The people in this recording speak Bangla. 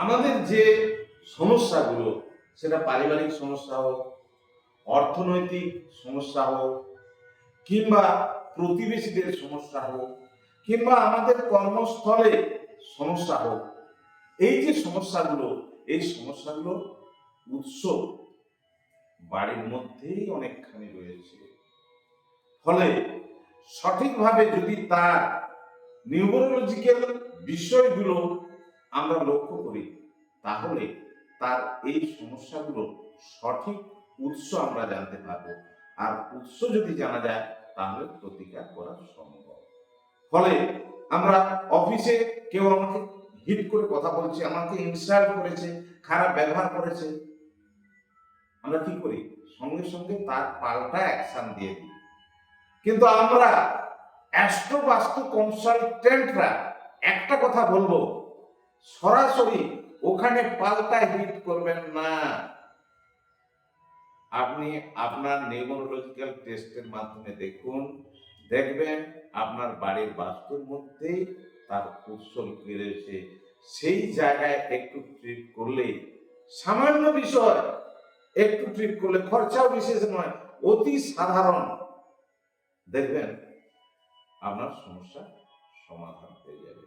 আমাদের যে সমস্যাগুলো, সেটা পারিবারিক সমস্যা হোক, অর্থনৈতিক সমস্যা হোক, কিংবা প্রতিবেশীদের সমস্যা হোক, কিংবা আমাদের কর্মস্থলে সমস্যা হোক, এই যে সমস্যাগুলো, এই সমস্যাগুলো উৎস বাড়ির মধ্যেই অনেকখানি রয়েছে। ফলে সঠিকভাবে যদি তার নিউরোলজিক্যাল বিষয়গুলো আমরা লক্ষ্য করি, তাহলে তার এই সমস্যাগুলো সঠিক উৎস আমরা জানতে পারবো। আর উৎস যদি জানা যায়, তাহলে প্রতিকার করা সম্ভব। ফলে আমরা অফিসে কেউ আমাকে হিট করে কথা বলছে, আমাকে ইনসাল্ট করেছে, খারাপ ব্যবহার করেছে, আমরা কি করি? সঙ্গে সঙ্গে তার পাল্টা অ্যাকশন দিয়ে দিই। কিন্তু আমরা অ্যাস্ট্রো বাস্তু কনসালটেন্টরা একটা কথা বলবো, সরাসরি ওখানে পাল্টা হিট করবেন না। আপনি আপনার নিউরোলজিক্যাল টেস্টের মাধ্যমে দেখবেন আপনার বাড়ির বাস্তুর মধ্যেই তার উৎস লুকিয়ে রয়েছে। সেই জায়গায় একটু ট্রিট করলে, সামান্য বিষয় একটু ট্রিট করলে, খরচাও বিশেষ নয়, অতি সাধারণ, দেখবেন আপনার সমস্যা সমাধান হয়ে যাবে।